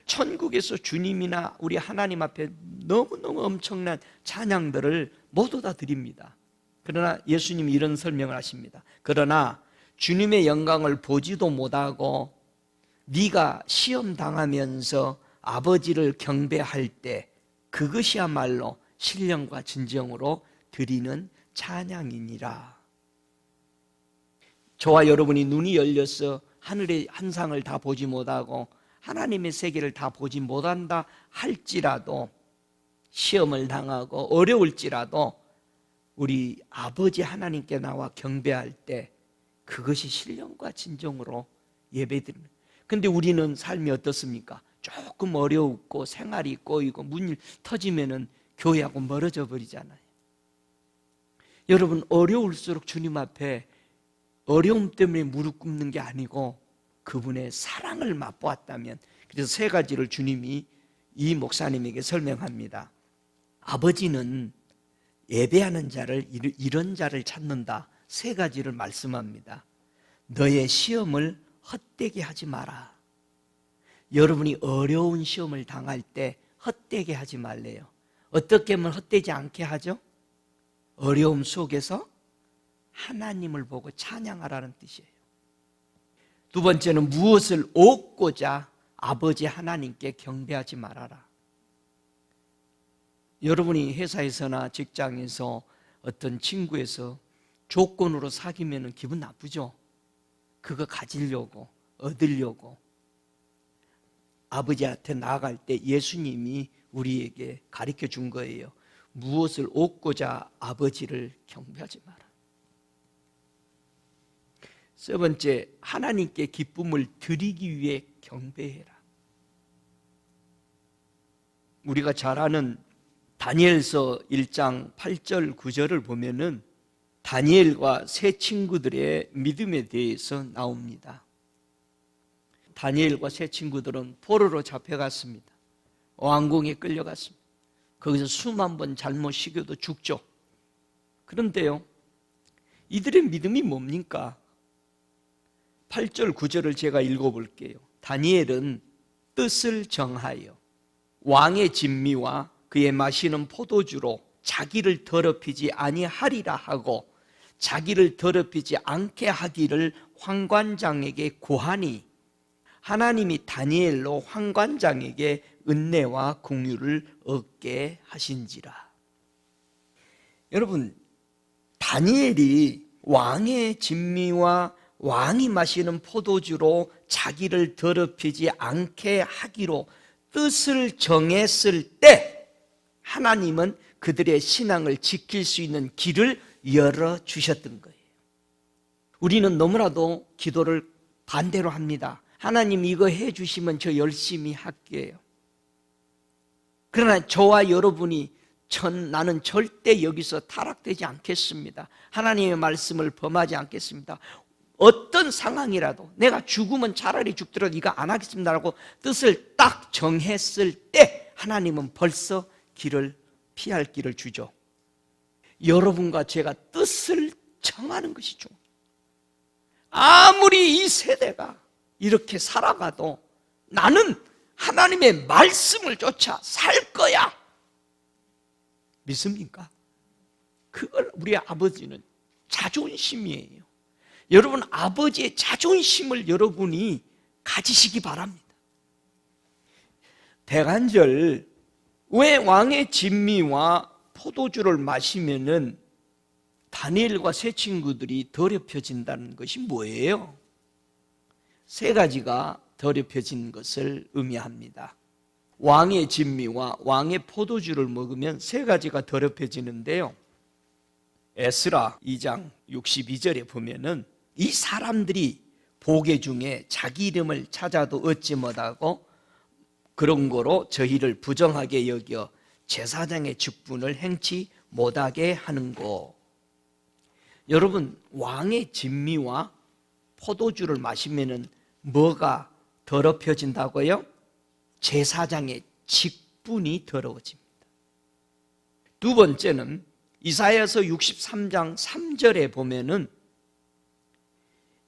천국에서 주님이나 우리 하나님 앞에 너무너무 엄청난 찬양들을 모두 다 드립니다. 그러나 예수님이 이런 설명을 하십니다. 그러나 주님의 영광을 보지도 못하고 네가 시험 당하면서 아버지를 경배할 때 그것이야말로 신령과 진정으로 드리는 찬양이니라. 저와 여러분이 눈이 열려서 하늘의 한상을 다 보지 못하고 하나님의 세계를 다 보지 못한다 할지라도, 시험을 당하고 어려울지라도 우리 아버지 하나님께 나와 경배할 때 그것이 신령과 진정으로 예배드립니다. 근데 우리는 삶이 어떻습니까? 조금 어려웠고 생활이 꼬이고 문이 터지면은 교회하고 멀어져 버리잖아요. 여러분, 어려울수록 주님 앞에 어려움 때문에 무릎 꿇는 게 아니고 그분의 사랑을 맛보았다면, 그래서 세 가지를 주님이 이 목사님에게 설명합니다. 아버지는 예배하는 자를, 이런 자를 찾는다. 세 가지를 말씀합니다. 너의 시험을 헛되게 하지 마라. 여러분이 어려운 시험을 당할 때 헛되게 하지 말래요. 어떻게 하면 헛되지 않게 하죠? 어려움 속에서 하나님을 보고 찬양하라는 뜻이에요. 두 번째는 무엇을 얻고자 아버지 하나님께 경배하지 말아라. 여러분이 회사에서나 직장에서 어떤 친구에서 조건으로 사귀면 기분 나쁘죠? 그거 가지려고, 얻으려고. 아버지한테 나아갈 때 예수님이 우리에게 가르쳐 준 거예요. 무엇을 얻고자 아버지를 경배하지 마라. 세 번째, 하나님께 기쁨을 드리기 위해 경배해라. 우리가 잘 아는 다니엘서 1장 8절 9절을 보면은 다니엘과 세 친구들의 믿음에 대해서 나옵니다. 다니엘과 세 친구들은 포로로 잡혀갔습니다. 왕궁에 끌려갔습니다. 거기서 수만 번 잘못 식여도 죽죠. 그런데요, 이들의 믿음이 뭡니까? 8절 9절을 제가 읽어볼게요. 다니엘은 뜻을 정하여 왕의 진미와 그의 마시는 포도주로 자기를 더럽히지 아니하리라 하고 자기를 더럽히지 않게 하기를 환관장에게 구하니 하나님이 다니엘로 환관장에게 은혜와 긍휼을 얻게 하신지라. 여러분, 다니엘이 왕의 진미와 왕이 마시는 포도주로 자기를 더럽히지 않게 하기로 뜻을 정했을 때 하나님은 그들의 신앙을 지킬 수 있는 길을 열어주셨던 거예요. 우리는 너무나도 기도를 반대로 합니다. 하나님 이거 해주시면 저 열심히 할게요. 그러나 저와 여러분이 나는 절대 여기서 타락되지 않겠습니다. 하나님의 말씀을 범하지 않겠습니다. 어떤 상황이라도 내가 죽으면 차라리 죽더라도 이거 안 하겠습니다라고 뜻을 딱 정했을 때 하나님은 벌써 피할 길을 주죠. 여러분과 제가 뜻을 정하는 것이 중요해요. 아무리 이 세대가 이렇게 살아가도 나는 하나님의 말씀을 쫓아 살 거야. 믿습니까? 그걸 우리 아버지는 자존심이에요. 여러분, 아버지의 자존심을 여러분이 가지시기 바랍니다. 대간절 왜 왕의 진미와 포도주를 마시면은 다니엘과 세 친구들이 더럽혀진다는 것이 뭐예요? 세 가지가 더럽혀진 것을 의미합니다. 왕의 진미와 왕의 포도주를 먹으면 세 가지가 더럽혀지는데요. 에스라 2장 62절에 보면은 이 사람들이 보게 중에 자기 이름을 찾아도 얻지 못하고 그런 거로 저희를 부정하게 여겨 제사장의 직분을 행치 못하게 하는 거. 여러분, 왕의 진미와 포도주를 마시면은 뭐가 더럽혀진다고요? 제사장의 직분이 더러워집니다. 두 번째는 이사야서 63장 3절에 보면은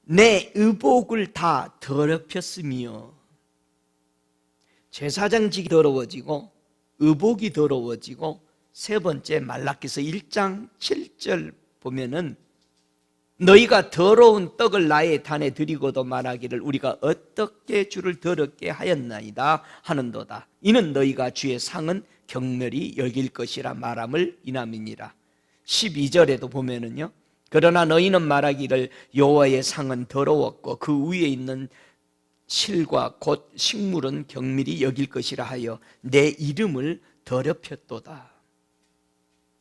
내 의복을 다 더럽혔으며, 제사장직이 더러워지고 의복이 더러워지고, 세 번째 말라기서 1장 7절 보면은 너희가 더러운 떡을 나의 단에 드리고도 말하기를 우리가 어떻게 주를 더럽게 하였나이다 하는도다. 이는 너희가 주의 상은 경멸이 여길 것이라 말함을 인함이니라. 12절에도 보면은요, 그러나 너희는 말하기를 여호와의 상은 더러웠고 그 위에 있는 실과 곧 식물은 경밀히 여길 것이라 하여 내 이름을 더럽혔도다.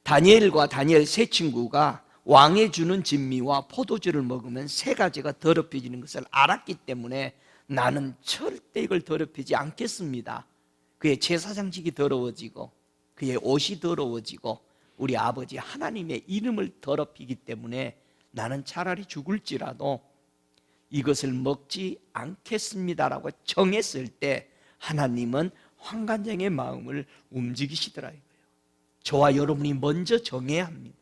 다니엘과 다니엘 세 친구가 왕의 주는 진미와 포도주를 먹으면 세 가지가 더럽혀지는 것을 알았기 때문에 나는 절대 이걸 더럽히지 않겠습니다. 그의 제사장직이 더러워지고 그의 옷이 더러워지고 우리 아버지 하나님의 이름을 더럽히기 때문에 나는 차라리 죽을지라도 이것을 먹지 않겠습니다라고 정했을 때 하나님은 환관장의 마음을 움직이시더라 이거예요. 저와 여러분이 먼저 정해야 합니다.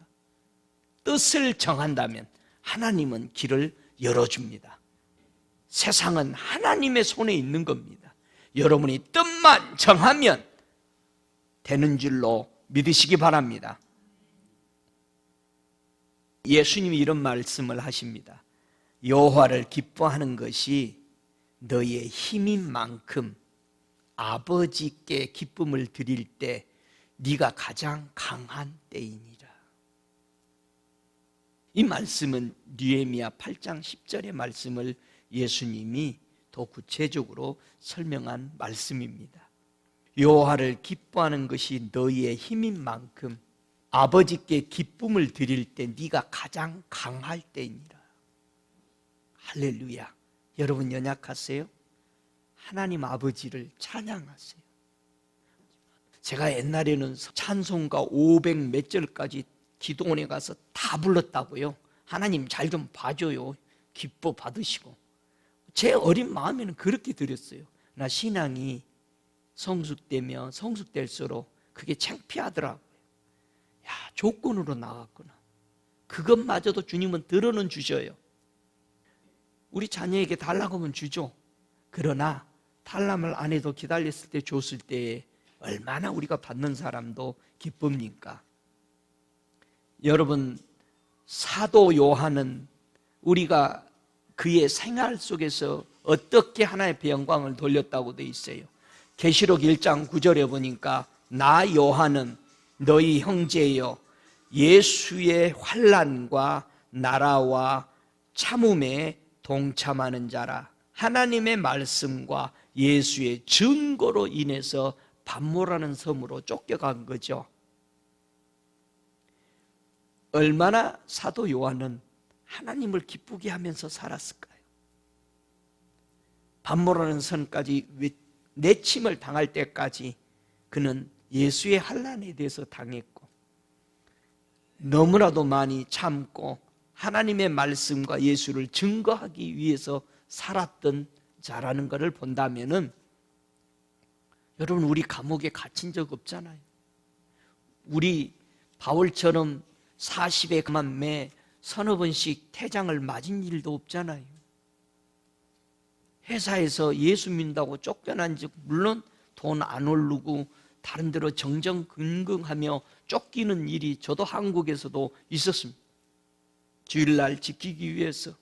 뜻을 정한다면 하나님은 길을 열어줍니다. 세상은 하나님의 손에 있는 겁니다. 여러분이 뜻만 정하면 되는 줄로 믿으시기 바랍니다. 예수님이 이런 말씀을 하십니다. 여호와를 기뻐하는 것이 너희의 힘인 만큼 아버지께 기쁨을 드릴 때 네가 가장 강한 때이니라. 이 말씀은 느헤미야 8장 10절의 말씀을 예수님이 더 구체적으로 설명한 말씀입니다. 여호와를 기뻐하는 것이 너희의 힘인 만큼 아버지께 기쁨을 드릴 때 네가 가장 강할 때이니라. 할렐루야. 여러분 연약하세요? 하나님 아버지를 찬양하세요. 제가 옛날에는 찬송가 500 몇 절까지 기도원에 가서 다 불렀다고요. 하나님 잘 좀 봐줘요. 기뻐 받으시고. 제 어린 마음에는 그렇게 드렸어요. 나 신앙이 성숙되면 성숙될수록 그게 창피하더라고요. 야, 조건으로 나왔구나. 그것마저도 주님은 들어는 주셔요. 우리 자녀에게 달라고 하면 주죠. 그러나 달람을 안 해도 기다렸을 때 줬을 때에 얼마나 우리가 받는 사람도 기쁩니까? 여러분, 사도 요한은 우리가 그의 생활 속에서 어떻게 하나님의 영광을 돌렸다고 되어 있어요. 계시록 1장 9절에 보니까 나 요한은 너희 형제여 예수의 환난과 나라와 참음에 동참하는 자라. 하나님의 말씀과 예수의 증거로 인해서 반모라는 섬으로 쫓겨간 거죠. 얼마나 사도 요한은 하나님을 기쁘게 하면서 살았을까요? 반모라는 섬까지 내침을 당할 때까지 그는 예수의 환난에 대해서 당했고 너무나도 많이 참고 하나님의 말씀과 예수를 증거하기 위해서 살았던 자라는 것을 본다면은 여러분 우리 감옥에 갇힌 적 없잖아요. 우리 바울처럼 40에 그만 매 서너 번씩 태장을 맞은 일도 없잖아요. 회사에서 예수 믿는다고 쫓겨난 적 물론 돈 안 오르고 다른 데로 정정긍긍하며 쫓기는 일이 저도 한국에서도 있었습니다. 주일날 지키기 위해서.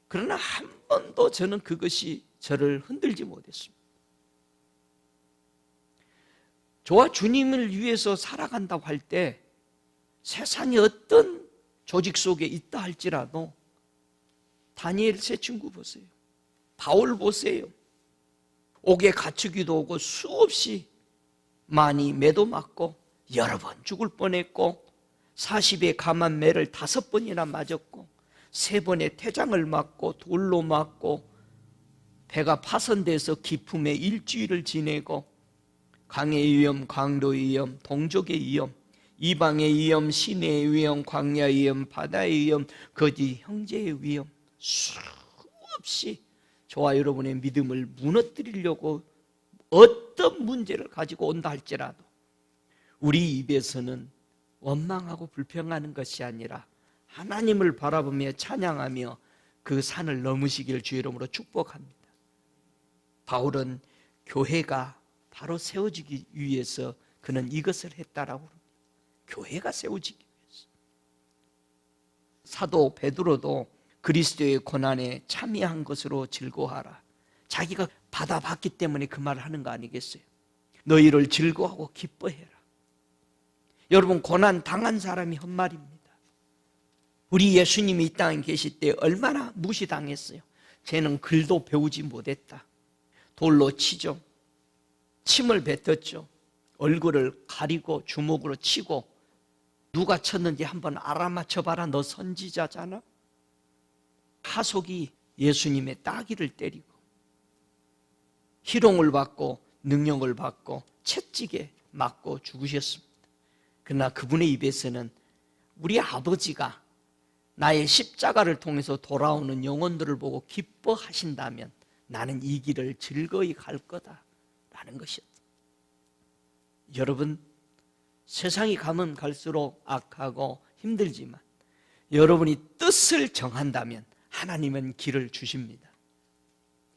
그러나 한 번도 저는 그것이 저를 흔들지 못했습니다. 저와 주님을 위해서 살아간다고 할 때 세상에 어떤 조직 속에 있다 할지라도 다니엘 세 친구 보세요. 바울 보세요. 옥에 갇히기도 하고 수없이 많이 매도 맞고 여러 번 죽을 뻔했고 40의 감한 매를 5번이나 맞았고 3번의 태장을 맞고 돌로 맞고 배가 파손돼서 기품에 일주일을 지내고 강의 위험, 강도의 위험, 동족의 위험, 이방의 위험, 시내의 위험, 광야의 위험, 바다의 위험, 거짓 형제의 위험, 수없이 저와 여러분의 믿음을 무너뜨리려고 어떤 문제를 가지고 온다 할지라도 우리 입에서는 원망하고 불평하는 것이 아니라 하나님을 바라보며 찬양하며 그 산을 넘으시기를 주의 이름으로 축복합니다. 바울은 교회가 바로 세워지기 위해서 그는 이것을 했다라고 합니다. 교회가 세워지기 위해서. 사도 베드로도 그리스도의 고난에 참여한 것으로 즐거워하라. 자기가 받아봤기 때문에 그 말을 하는 거 아니겠어요? 너희를 즐거워하고 기뻐해라. 여러분, 고난 당한 사람이 한 말입니다. 우리 예수님이 이 땅에 계실 때 얼마나 무시당했어요. 쟤는 글도 배우지 못했다. 돌로 치죠. 침을 뱉었죠. 얼굴을 가리고 주먹으로 치고 누가 쳤는지 한번 알아맞혀봐라. 너 선지자잖아. 하속이 예수님의 따귀를 때리고 희롱을 받고 능력을 받고 채찍에 맞고 죽으셨습니다. 그러나 그분의 입에서는 우리 아버지가 나의 십자가를 통해서 돌아오는 영혼들을 보고 기뻐하신다면 나는 이 길을 즐거이 갈 거다라는 것이었다. 여러분, 세상이 가면 갈수록 악하고 힘들지만 여러분이 뜻을 정한다면 하나님은 길을 주십니다.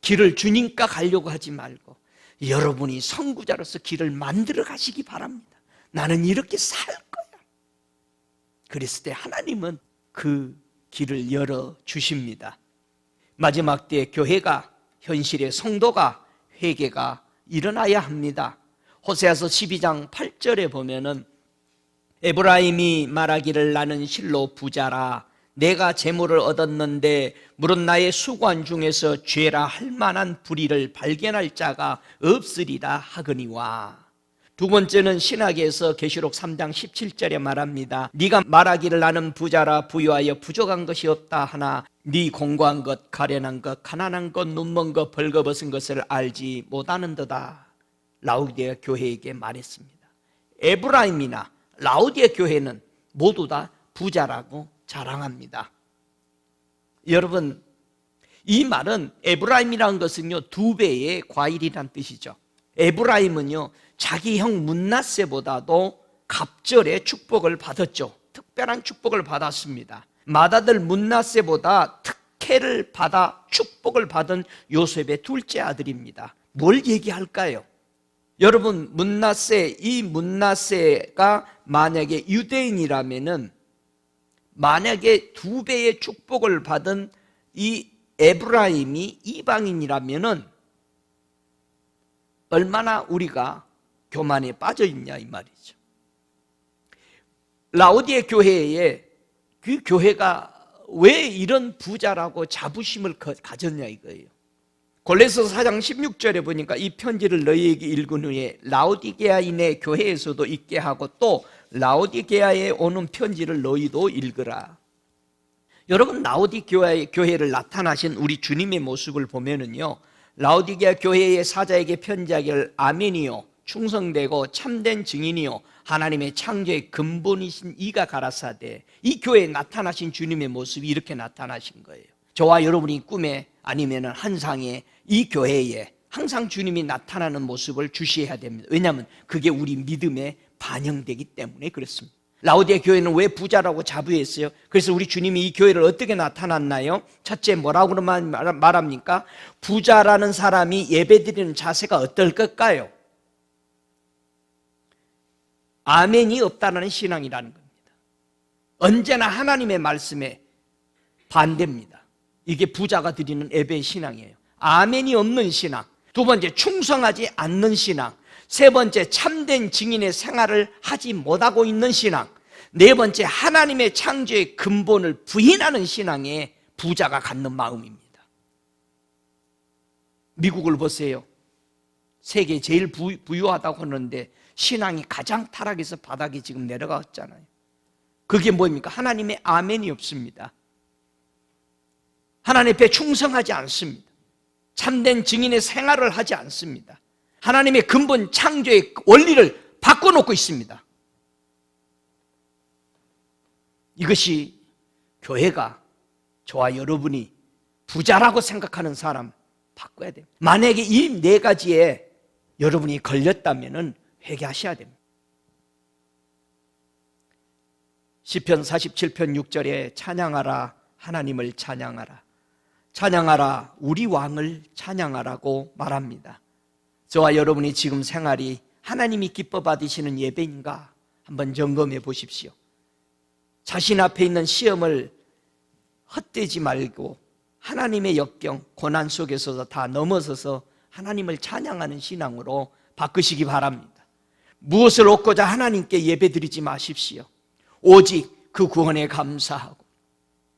길을 주니까 가려고 하지 말고 여러분이 선구자로서 길을 만들어 가시기 바랍니다. 나는 이렇게 살 거야. 그랬을 때 하나님은 그 길을 열어주십니다. 마지막 때 교회가, 현실의 성도가, 회개가 일어나야 합니다. 호세아서 12장 8절에 보면은 에브라임이 말하기를 나는 실로 부자라. 내가 재물을 얻었는데 물은 나의 수고한 중에서 죄라 할 만한 불의를 발견할 자가 없으리라 하거니와. 두 번째는 신학에서 계시록 3장 17절에 말합니다. 네가 말하기를 나는 부자라 부유하여 부족한 것이 없다 하나 네 공고한 것, 가련한 것, 가난한 것, 눈먼 것, 벌거벗은 것을 알지 못하는도다. 라우디아 교회에게 말했습니다. 에브라임이나 라우디아 교회는 모두 다 부자라고 자랑합니다. 여러분, 이 말은 에브라임이라는 것은요 2배의 과일이란 뜻이죠. 에브라임은요 자기 형 므낫세보다도 갑절의 축복을 받았죠. 특별한 축복을 받았습니다. 맏아들 므낫세보다 특혜를 받아 축복을 받은 요셉의 둘째 아들입니다. 뭘 얘기할까요? 여러분, 이 므낫세가 만약에 유대인이라면은 만약에 2배의 축복을 받은 이 에브라임이 이방인이라면은 얼마나 우리가 교만에 빠져 있냐 이 말이죠. 라우디아 교회에 그 교회가 왜 이런 부자라고 자부심을 가졌냐 이거예요. 골로새서 4장 16절에 보니까 이 편지를 너희에게 읽은 후에 라우디게아인의 교회에서도 읽게 하고 또 라우디게아에 오는 편지를 너희도 읽으라. 여러분, 라우디게아 교회를 나타나신 우리 주님의 모습을 보면은요 라우디게아 교회의 사자에게 편지하기를 아멘이요 충성되고 참된 증인이요 하나님의 창조의 근본이신 이가 가라사대. 이 교회에 나타나신 주님의 모습이 이렇게 나타나신 거예요. 저와 여러분이 꿈에 아니면 환상에 이 교회에 항상 주님이 나타나는 모습을 주시해야 됩니다. 왜냐하면 그게 우리 믿음에 반영되기 때문에 그렇습니다. 라우디아 교회는 왜 부자라고 자부했어요? 그래서 우리 주님이 이 교회를 어떻게 나타났나요? 첫째, 뭐라고 말합니까? 부자라는 사람이 예배드리는 자세가 어떨 것까요? 아멘이 없다는 신앙이라는 겁니다. 언제나 하나님의 말씀에 반대입니다. 이게 부자가 드리는 예배의 신앙이에요. 아멘이 없는 신앙. 두 번째, 충성하지 않는 신앙. 세 번째, 참된 증인의 생활을 하지 못하고 있는 신앙. 네 번째, 하나님의 창조의 근본을 부인하는 신앙에 부자가 갖는 마음입니다. 미국을 보세요. 세계 제일 부유하다고 하는데 신앙이 가장 타락해서 바닥에 지금 내려갔잖아요. 그게 뭐입니까? 하나님의 아멘이 없습니다. 하나님 앞에 충성하지 않습니다. 참된 증인의 생활을 하지 않습니다. 하나님의 근본 창조의 원리를 바꿔놓고 있습니다. 이것이 교회가, 저와 여러분이 부자라고 생각하는 사람 바꿔야 됩니다. 만약에 이 네 가지에 여러분이 걸렸다면 회개하셔야 됩니다. 시편 47편 6절에 찬양하라, 하나님을 찬양하라, 찬양하라, 우리 왕을 찬양하라고 말합니다. 저와 여러분이 지금 생활이 하나님이 기뻐 받으시는 예배인가 한번 점검해 보십시오. 자신 앞에 있는 시험을 헛되지 말고 하나님의 역경, 고난 속에서도 다 넘어서서 하나님을 찬양하는 신앙으로 바꾸시기 바랍니다. 무엇을 얻고자 하나님께 예배드리지 마십시오. 오직 그 구원에 감사하고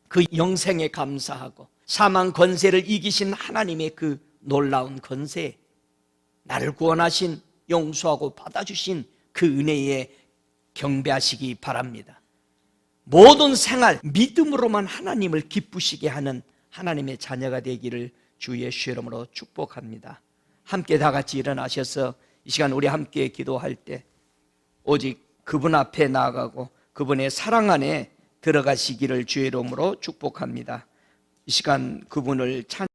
그 영생에 감사하고 사망 권세를 이기신 하나님의 그 놀라운 권세, 나를 구원하신, 용서하고 받아주신 그 은혜에 경배하시기 바랍니다. 모든 생활 믿음으로만 하나님을 기쁘시게 하는 하나님의 자녀가 되기를 주 예수의 이름으로 축복합니다. 함께 다 같이 일어나셔서 이 시간 우리 함께 기도할 때 오직 그분 앞에 나아가고 그분의 사랑 안에 들어가시기를 주의 이름으로 축복합니다. 이 시간 그분을 찬